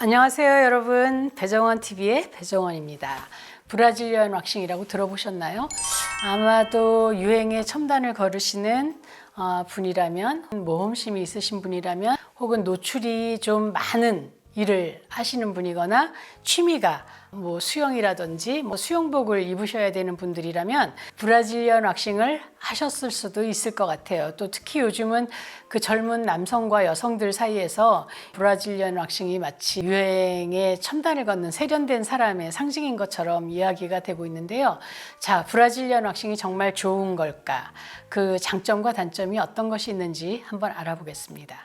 안녕하세요 여러분, 배정원TV의 배정원입니다. 브라질리언 왁싱이라고 들어보셨나요? 아마도 유행에 첨단을 걸으시는 분이라면, 모험심이 있으신 분이라면, 혹은 노출이 좀 많은 일을 하시는 분이거나 취미가 수영이라든지 수영복을 입으셔야 되는 분들이라면 브라질리언 왁싱을 하셨을 수도 있을 것 같아요. 또 특히 요즘은 그 젊은 남성과 여성들 사이에서 브라질리언 왁싱이 마치 유행에 첨단을 걷는 세련된 사람의 상징인 것처럼 이야기가 되고 있는데요. 자, 브라질리언 왁싱이 정말 좋은 걸까? 그 장점과 단점이 어떤 것이 있는지 한번 알아보겠습니다.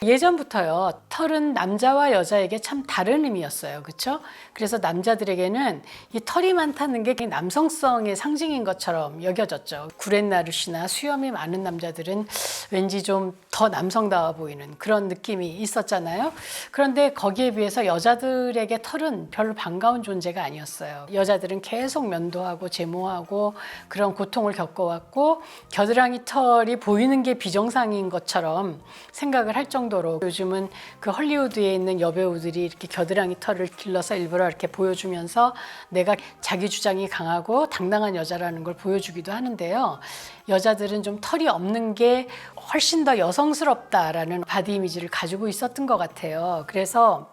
예전부터요, 털은 남자와 여자에게 참 다른 의미였어요. 그렇죠? 그래서 남자들에게는 이 털이 많다는 게 남성성의 상징인 것처럼 여겨졌죠. 구렛나룻이나 수염이 많은 남자들은 왠지 좀 더 남성다워 보이는 그런 느낌이 있었잖아요. 그런데 거기에 비해서 여자들에게 털은 별로 반가운 존재가 아니었어요. 여자들은 계속 면도하고 제모하고 그런 고통을 겪어왔고, 겨드랑이 털이 보이는 게 비정상인 것처럼 생각을 할 정도로, 요즘은 그 헐리우드에 있는 여배우들이 이렇게 겨드랑이 털을 길러서 일부러 이렇게 보여주면서 내가 자기 주장이 강하고 당당한 여자라는 걸 보여주기도 하는데요. 여자들은 좀 털이 없는 게 훨씬 더 여성스럽다라는 바디 이미지를 가지고 있었던 것 같아요. 그래서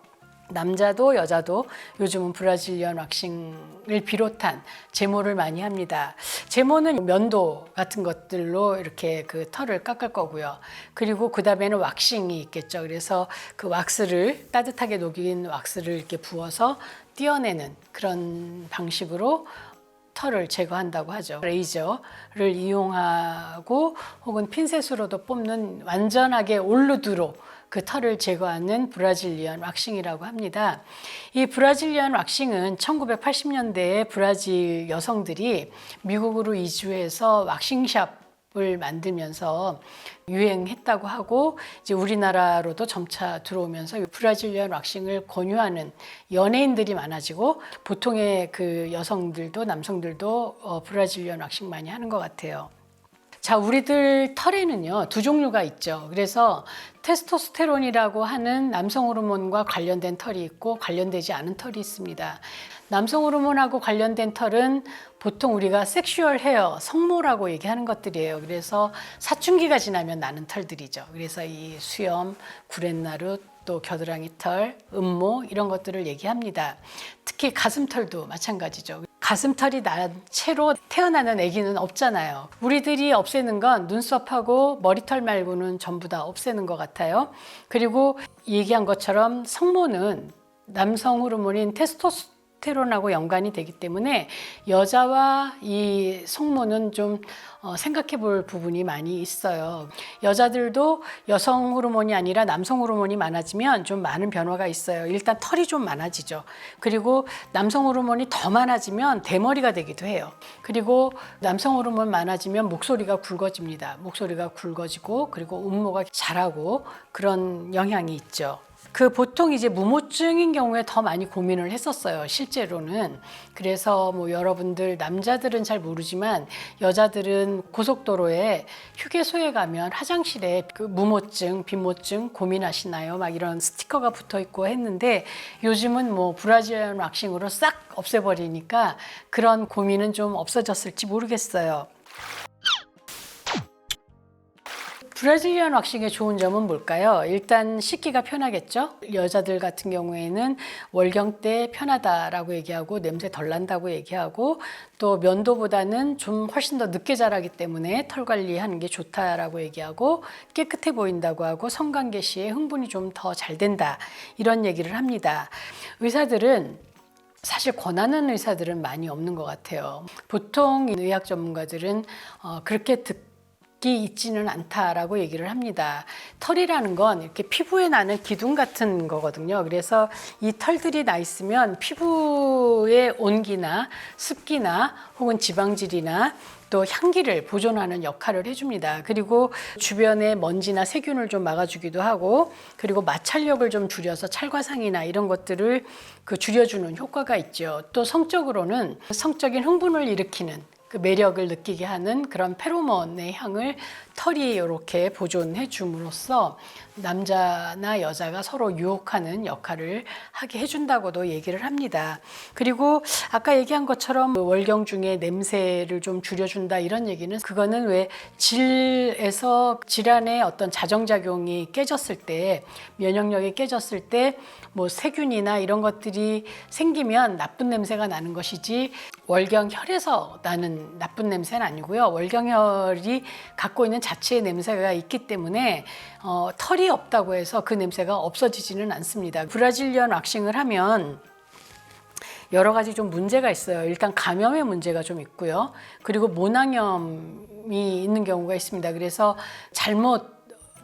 남자도 여자도 요즘은 브라질리언 왁싱을 비롯한 제모를 많이 합니다. 제모는 면도 같은 것들로 이렇게 그 털을 깎을 거고요. 그리고 그 다음에는 왁싱이 있겠죠. 그래서 그 왁스를, 따뜻하게 녹인 왁스를 이렇게 부어서 떼어내는 그런 방식으로 털을 제거한다고 하죠. 레이저를 이용하고 혹은 핀셋으로도 뽑는 완전하게 올루드로 그 털을 제거하는 브라질리언 왁싱이라고 합니다. 이 브라질리언 왁싱은 1980년대에 브라질 여성들이 미국으로 이주해서 왁싱샵을 만들면서 유행했다고 하고, 이제 우리나라로도 점차 들어오면서 브라질리언 왁싱을 권유하는 연예인들이 많아지고, 보통의 그 여성들도 남성들도 브라질리언 왁싱 많이 하는 것 같아요. 자, 우리들 털에는요, 두 종류가 있죠. 그래서 테스토스테론이라고 하는 남성 호르몬과 관련된 털이 있고 관련되지 않은 털이 있습니다. 남성 호르몬하고 관련된 털은 보통 우리가 섹슈얼 헤어, 성모라고 얘기하는 것들이에요. 그래서 사춘기가 지나면 나는 털들이죠. 그래서 이 수염, 구렛나룻, 또 겨드랑이 털, 음모 이런 것들을 얘기합니다. 특히 가슴털도 마찬가지죠. 가슴털이 난 채로 태어나는 아기는 없잖아요. 우리들이 없애는 건 눈썹하고 머리털 말고는 전부 다 없애는 것 같아요. 그리고 얘기한 것처럼 성모는 남성 호르몬인 테스토스테론하고 연관이 되기 때문에 여자와 이 성모는 좀 생각해 볼 부분이 많이 있어요. 여자들도 여성 호르몬이 아니라 남성 호르몬이 많아지면 좀 많은 변화가 있어요. 일단 털이 좀 많아지죠. 그리고 남성 호르몬이 더 많아지면 대머리가 되기도 해요. 그리고 남성 호르몬 많아지면 목소리가 굵어집니다. 목소리가 굵어지고, 그리고 음모가 자라고, 그런 영향이 있죠. 그 보통 이제 무모증인 경우에 더 많이 고민을 했었어요, 실제로는. 그래서 여러분들 남자들은 잘 모르지만 여자들은 고속도로에 휴게소에 가면 화장실에 그 무모증, 빈모증 고민하시나요? 막 이런 스티커가 붙어 있고 했는데, 요즘은 브라질리언 왁싱으로 싹 없애버리니까 그런 고민은 좀 없어졌을지 모르겠어요. 브라질리언 왁싱의 좋은 점은 뭘까요? 일단 씻기가 편하겠죠? 여자들 같은 경우에는 월경 때 편하다라고 얘기하고, 냄새 덜 난다고 얘기하고, 또 면도보다는 좀 훨씬 더 늦게 자라기 때문에 털 관리하는 게 좋다라고 얘기하고, 깨끗해 보인다고 하고, 성관계 시에 흥분이 좀 더 잘 된다, 이런 얘기를 합니다. 의사들은 사실 권하는 의사들은 많이 없는 것 같아요. 보통 의학 전문가들은 그렇게 있지는 않다라고 얘기를 합니다. 털이라는 건 이렇게 피부에 나는 기둥 같은 거거든요. 그래서 이 털들이 나 있으면 피부의 온기나 습기나 혹은 지방질이나 또 향기를 보존하는 역할을 해줍니다. 그리고 주변에 먼지나 세균을 좀 막아주기도 하고, 그리고 마찰력을 좀 줄여서 찰과상이나 이런 것들을 줄여주는 효과가 있죠. 또 성적으로는 성적인 흥분을 일으키는 그 매력을 느끼게 하는 그런 페로몬의 향을 털이 이렇게 보존해 줌으로써 남자나 여자가 서로 유혹하는 역할을 하게 해준다고도 얘기를 합니다. 그리고 아까 얘기한 것처럼 월경 중에 냄새를 좀 줄여준다 이런 얘기는 그거는 왜 질에서 질환의 어떤 자정작용이 깨졌을 때 면역력이 깨졌을 때 뭐 세균이나 이런 것들이 생기면 나쁜 냄새가 나는 것이지 월경혈에서 나는 나쁜 냄새는 아니고요. 월경혈이 갖고 있는 자체의 냄새가 있기 때문에 털이 없다고 해서 그 냄새가 없어지지는 않습니다. 브라질리언 왁싱을 하면 여러 가지 좀 문제가 있어요. 일단 감염의 문제가 좀 있고요. 그리고 모낭염이 있는 경우가 있습니다. 그래서 잘못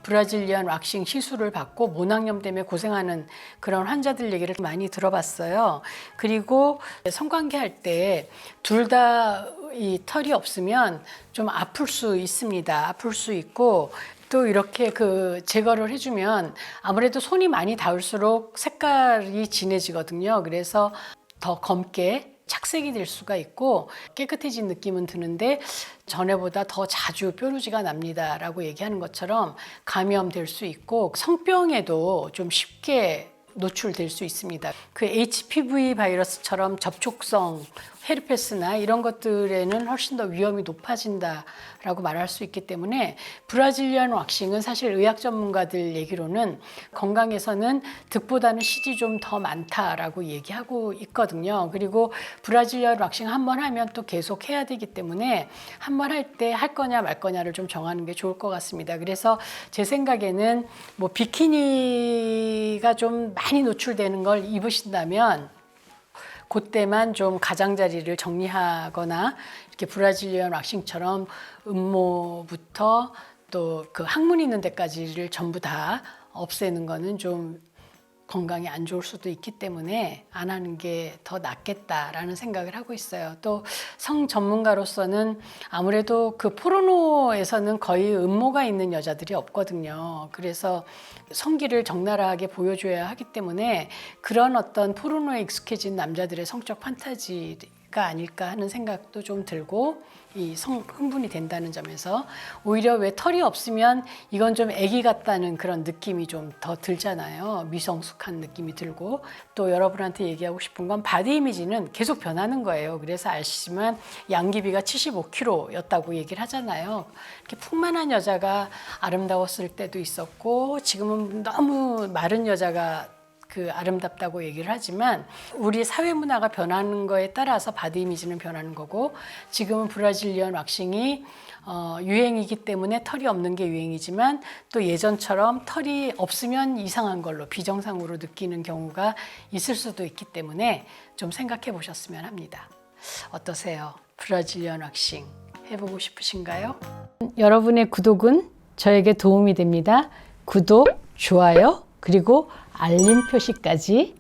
브라질리언 왁싱 시술을 받고 모낭염 때문에 고생하는 그런 환자들 얘기를 많이 들어봤어요. 그리고 성관계 할 때 둘 다 이 털이 없으면 좀 아플 수 있습니다. 아플 수 있고 또 이렇게 그 제거를 해주면 아무래도 손이 많이 닿을수록 색깔이 진해지거든요. 그래서 더 검게 착색이 될 수가 있고 깨끗해진 느낌은 드는데 전에보다 더 자주 뾰루지가 납니다 라고 얘기하는 것처럼 감염될 수 있고 성병에도 좀 쉽게 노출될 수 있습니다. 그 HPV 바이러스처럼 접촉성 헤르페스나 이런 것들에는 훨씬 더 위험이 높아진다라고 말할 수 있기 때문에 브라질리언 왁싱은 사실 의학 전문가들 얘기로는 건강에서는 득보다는 실이 좀 더 많다라고 얘기하고 있거든요. 그리고 브라질리언 왁싱 한 번 하면 또 계속 해야 되기 때문에 한 번 할 때 할 거냐 말 거냐를 좀 정하는 게 좋을 것 같습니다. 그래서 제 생각에는 뭐 비키니가 좀 많이 노출되는 걸 입으신다면 그때만 좀 가장자리를 정리하거나 이렇게 브라질리언 왁싱처럼 음모부터 또 그 항문 있는 데까지를 전부 다 없애는 거는 좀 건강에 안 좋을 수도 있기 때문에 안 하는 게 더 낫겠다라는 생각을 하고 있어요. 또 성 전문가로서는 아무래도 그 포르노에서는 거의 음모가 있는 여자들이 없거든요. 그래서 성기를 적나라하게 보여줘야 하기 때문에 그런 어떤 포르노에 익숙해진 남자들의 성적 판타지가 아닐까 하는 생각도 좀 들고 이 흥분이 된다는 점에서 오히려 왜 털이 없으면 이건 좀 애기 같다는 그런 느낌이 좀 더 들잖아요. 미성숙한 느낌이 들고 또 여러분한테 얘기하고 싶은 건 바디 이미지는 계속 변하는 거예요. 그래서 아시지만 양귀비가 75kg였다고 얘기를 하잖아요. 이렇게 풍만한 여자가 아름다웠을 때도 있었고 지금은 너무 마른 여자가 그 아름답다고 얘기를 하지만 우리 사회 문화가 변하는 거에 따라서 바디 이미지는 변하는 거고 지금은 브라질리언 왁싱이 유행이기 때문에 털이 없는 게 유행이지만 또 예전처럼 털이 없으면 이상한 걸로 비정상으로 느끼는 경우가 있을 수도 있기 때문에 좀 생각해 보셨으면 합니다. 어떠세요? 브라질리언 왁싱 해보고 싶으신가요? 여러분의 구독은 저에게 도움이 됩니다. 구독, 좋아요, 그리고 알림 표시까지